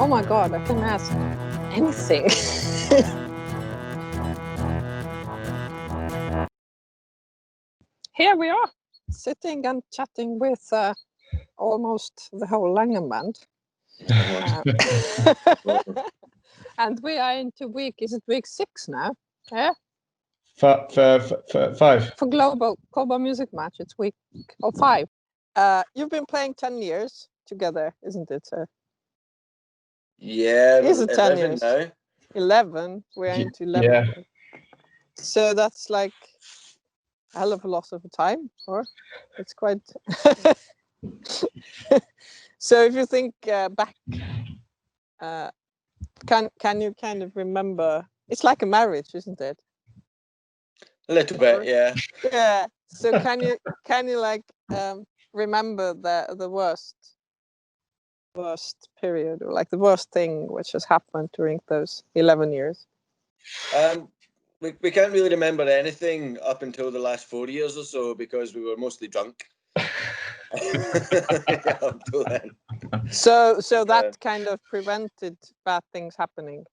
Oh my God, I can ask anything. Here we are, sitting and chatting with almost the whole LANGAN band. And we are into is it week 6 now? Yeah. Five. For global music match, it's week 5. You've been playing 10 years together, isn't it, sir? Yeah, Is it 10 11 years? now. 11. We're into 11. Yeah. So that's like a hell of a lot of time, or it's quite. So if you think back, can you kind of remember? It's like a marriage, isn't it? A little bit, yeah. Yeah. So can you like remember the worst period, or like the worst thing which has happened during those 11 years? We can't really remember anything up until the last 4 years or so because we were mostly drunk. Yeah, up till then. So that kind of prevented bad things happening.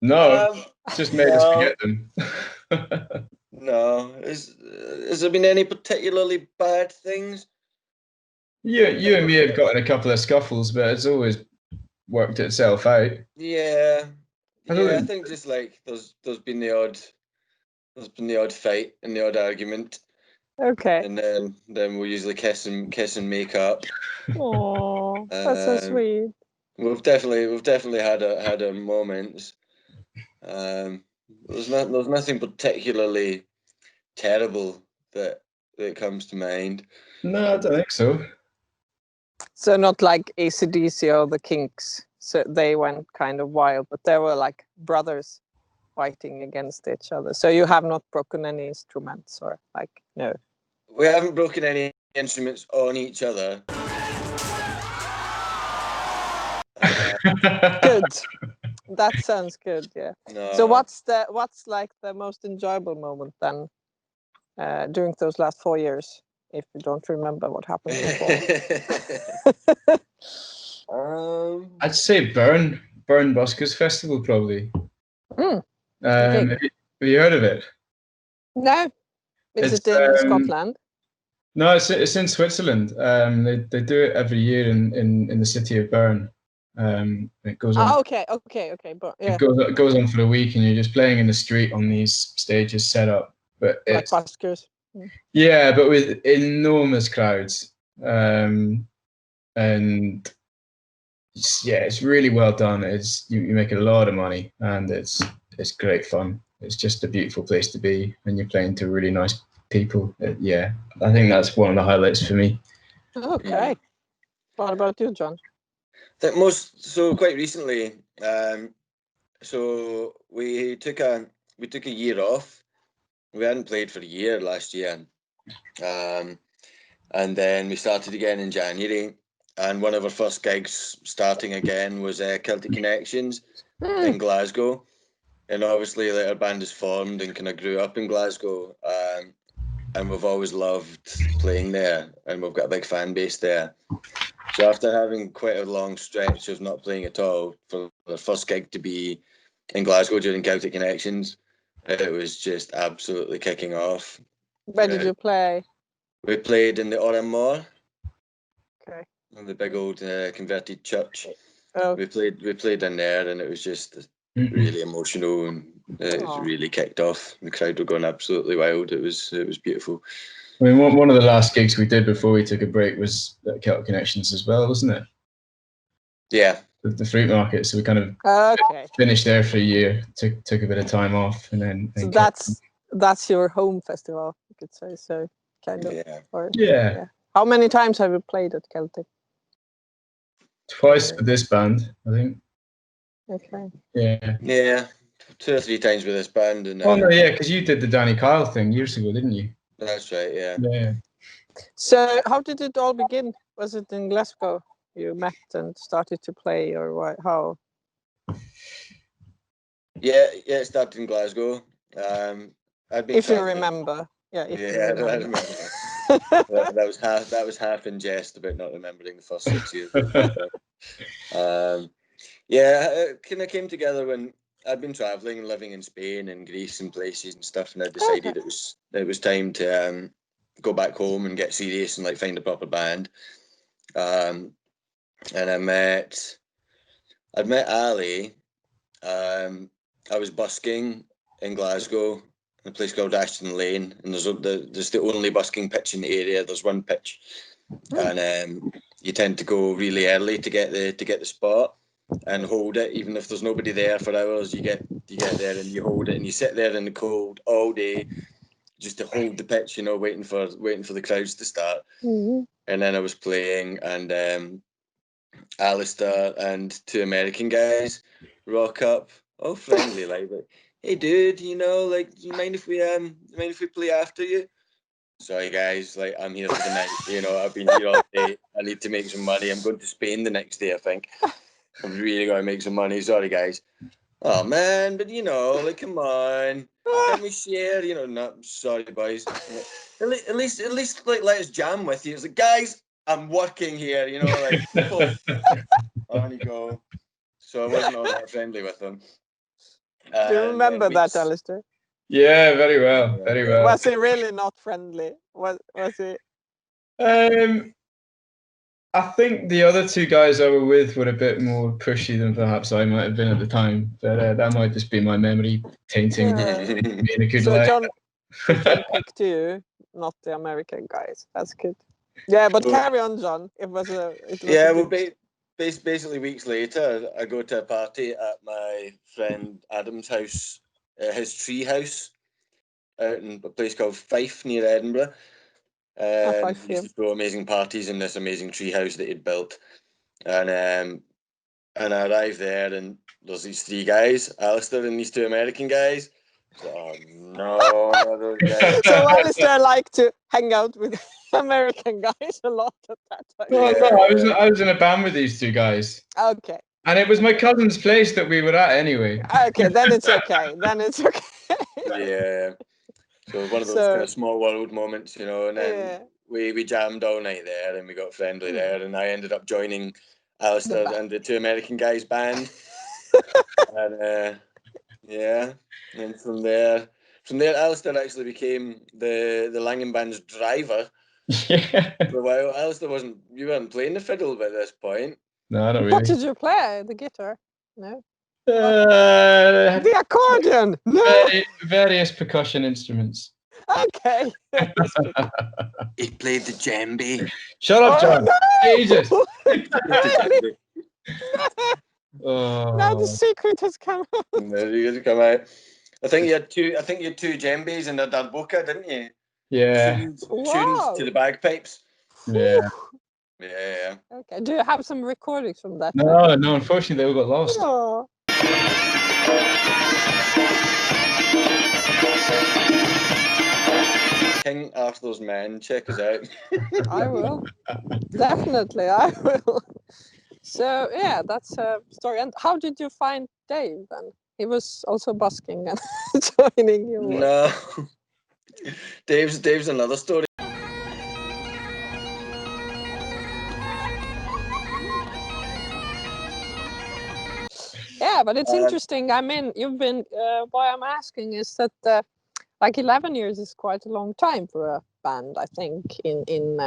No, just made us forget them. No, has there been any particularly bad things? You and me have got in a couple of scuffles, but it's always worked itself out. Yeah, I think just like there's been the odd fight and the odd argument. Okay. And then we'll usually kiss and make up. Oh, that's so sweet. We've definitely had our moments. There's nothing particularly terrible that comes to mind. No, I don't think so. So not like AC/DC or the Kinks. So they went kind of wild, but they were like brothers fighting against each other. So you have not broken any instruments, or like, no? We haven't broken any instruments on each other. Good. That sounds good. Yeah. No. So what's like the most enjoyable moment then during those last 4 years, if you don't remember what happened before? I'd say Burn Buskers Festival probably. Have you heard of it? No. Is it in Scotland? No, it's in Switzerland. They do it every year in the city of Bern. It goes on. Oh, okay. But yeah, it goes on for a week, and you're just playing in the street on these stages set up. But like buskers. Yeah, but with enormous crowds, and it's really well done. You make a lot of money, and it's great fun. It's just a beautiful place to be, and you're playing to really nice people. Yeah, I think that's one of the highlights for me. Okay. What about you, John? Quite recently, so we took a year off. We hadn't played for a year last year, and then we started again in January. And one of our first gigs starting again was Celtic Connections in Glasgow. And obviously, like, our band is formed and kind of grew up in Glasgow, and we've always loved playing there, and we've got a big fan base there. So after having quite a long stretch of not playing at all, for the first gig to be in Glasgow during Celtic Connections, it was just absolutely kicking off. Where did you play? We played in the Oran Mor. Okay. In the big old converted church. Oh. We played in there, and it was just really emotional, and it really kicked off. The crowd were going absolutely wild. It was beautiful. I mean, one of the last gigs we did before we took a break was at Celtic Connections as well, wasn't it? Yeah. The fruit market. So we kind of finished there for a year, took a bit of time off, and then. So that's your home festival, you could say. So kind of. Yeah. Yeah. How many times have you played at Celtic? Twice for this band, I think. Okay. Yeah. Yeah, 2 or 3 times with this band, and. Oh no, yeah, because you did the Danny Kyle thing years ago, didn't you? That's right. Yeah. Yeah. So how did it all begin? Was it in Glasgow you met and started to play, or what? How? Yeah, it started in Glasgow. If you remember. Yeah. I remember. that was half in jest about not remembering the first 6 years. Yeah, it kind of came together when I'd been traveling and living in Spain and Greece and places and stuff, and I decided it was time to go back home and get serious and like find a proper band. And I'd met Ali. I was busking in Glasgow in a place called Ashton Lane, and there's the only busking pitch in the area. There's one pitch, and you tend to go really early to get the spot and hold it, even if there's nobody there for hours. You get there and you hold it, and you sit there in the cold all day just to hold the pitch, waiting for the crowds to start. Mm-hmm. And then I was playing, and Alastair and two American guys rock up, all friendly, like, hey dude, like, do you mind if we play after you? Sorry guys, like, I'm here for the night. I've been here all day. I need to make some money. I'm going to Spain the next day, I think. I've really got to make some money. Sorry guys. Oh man, but like, come on, can we share? No, sorry boys. At least, like, let us jam with you. It's like, guys, I'm working here. Like, on you go. So I wasn't all that friendly with them. Do you remember that, Alastair? Yeah, very well, very well. Was he really not friendly? Was he? I think the other two guys I were with were a bit more pushy than perhaps I might have been at the time, but that might just be my memory tainting me in a good way. John picked you, not the American guys. That's good. Yeah, but carry on, John. It was basically weeks later, I go to a party at my friend Adam's house, his tree house, out in a place called Fife near Edinburgh. He used to throw amazing parties in this amazing tree house that he'd built. And I arrived there, and there's these three guys, Alastair and these two American guys. So, oh no, not those guys. So Alastair liked to hang out with American guys a lot at that time. No, I was in a band with these two guys. Okay. And it was my cousin's place that we were at anyway. Okay, then it's okay. Yeah. So one of those kind of small world moments, and then we jammed all night there, and we got friendly there, and I ended up joining Alastair and the two American guys' band. And and from there Alastair actually became the LANGAN Band's driver. Yeah. For a while. Alastair you weren't playing the fiddle by this point. No, not really. What did you play? The guitar? No. The accordion. No. Various percussion instruments. Okay. He played the djembe. Shut up, John. No! Jesus. Now the secret has come out. I think you had two djembes and a darbuka, didn't you? Yeah. Tuned to the bagpipes. Yeah. Yeah. Okay. Do you have some recordings from that? No, unfortunately they all got lost. Oh. King Arthur's Men, check us out. I will. Definitely, I will. So yeah, that's a story. And how did you find Dave then? He was also busking and joining you. No. Dave's another story. Yeah, but it's interesting. I mean, you've been. Why I'm asking is that like 11 years is quite a long time for a band. I think in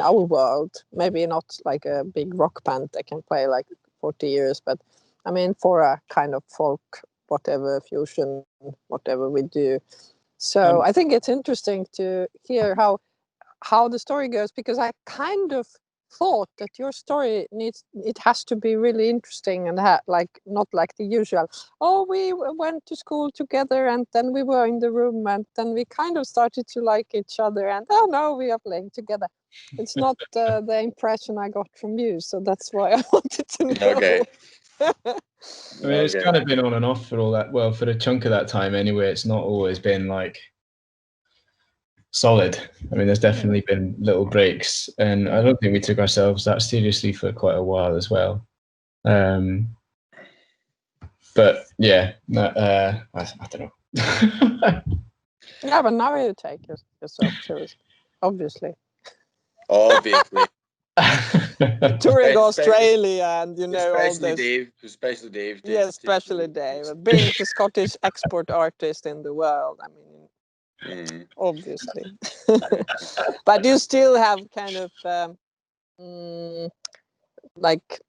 our world, maybe not like a big rock band that can play like 40 years, but I mean for a kind of folk, whatever fusion, whatever we do. So I think it's interesting to hear how the story goes, because I kind of thought that your story has to be really interesting and like not like the usual, oh, we went to school together and then we were in the room and then we kind of started to like each other and oh no, we are playing together. It's not the impression I got from you, so that's why I wanted to know. Okay. I mean, it's kind of been on and off for all that. Well, for a chunk of that time anyway. It's not always been like solid. I mean, there's definitely been little breaks, and I don't think we took ourselves that seriously for quite a while as well. But yeah, I don't know. Yeah, but now you take yourself seriously, obviously. Obviously. touring Australia and all especially this. Dave. Yeah, especially Dave, being the Scottish export artist in the world. I mean, obviously. But you still have kind of like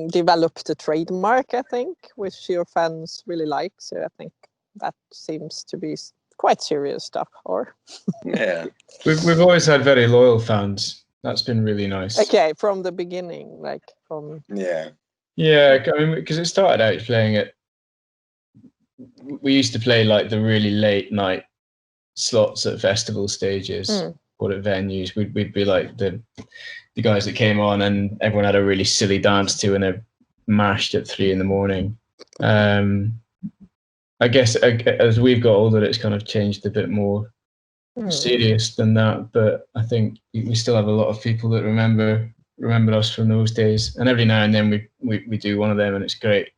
developed a trademark, I think, which your fans really like. So I think that seems to be quite serious stuff. Or yeah, we've always had very loyal fans. That's been really nice. Okay, from the beginning, like from yeah. I mean, because it started out playing at. We used to play like the really late night slots at festival stages or at venues. We'd be like the guys that came on and everyone had a really silly dance to and they're mashed at 3 a.m. I guess as we've got older, it's kind of changed a bit more serious than that. But I think we still have a lot of people that remember us from those days. And every now and then we do one of them and it's great.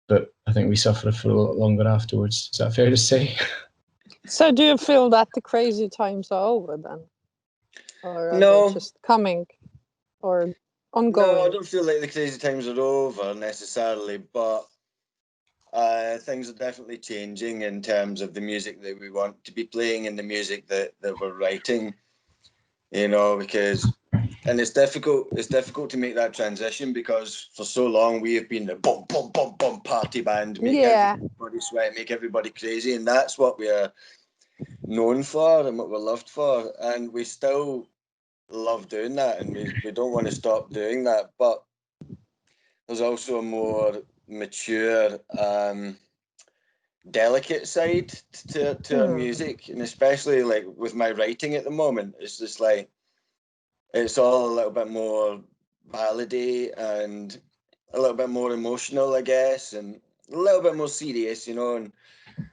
But I think we suffer for a lot longer afterwards. Is that fair to say? So do you feel that the crazy times are over then? Or are they just coming or ongoing? No, I don't feel like the crazy times are over necessarily, but things are definitely changing in terms of the music that we want to be playing and the music that we're writing, because it's difficult to make that transition because for so long we have been the bum bum bum bum party band, make everybody sweat, make everybody crazy, and that's what we are known for and what we're loved for, and we still love doing that and we don't want to stop doing that, but there's also a more mature delicate side to our music, and especially like with my writing at the moment, it's just like it's all a little bit more ballady and a little bit more emotional, I guess, and a little bit more serious, and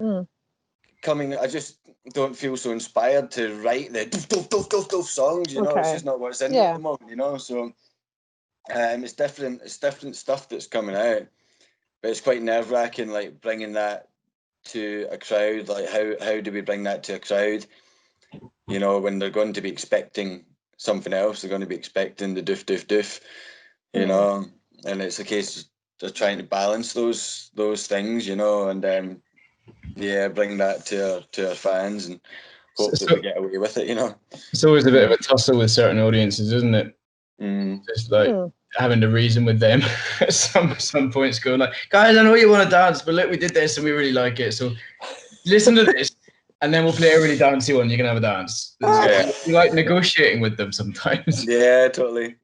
I just don't feel so inspired to write the doof songs, it's just not what's in me at the moment, so it's different stuff that's coming out, but it's quite nerve-wracking, like bringing that to a crowd. Like how do we bring that to a crowd, when they're going to be expecting something else, they're going to be expecting the doof, and it's a case of trying to balance those things, and bring that to our fans and hope that we get away with it, It's always a bit of a tussle with certain audiences, isn't it? Just like having to reason with them at some points, going like, guys, I know you want to dance, but look, we did this and we really like it, so listen to this and then we'll play a really dancey one, you can have a dance. You like negotiating with them sometimes. Yeah, totally.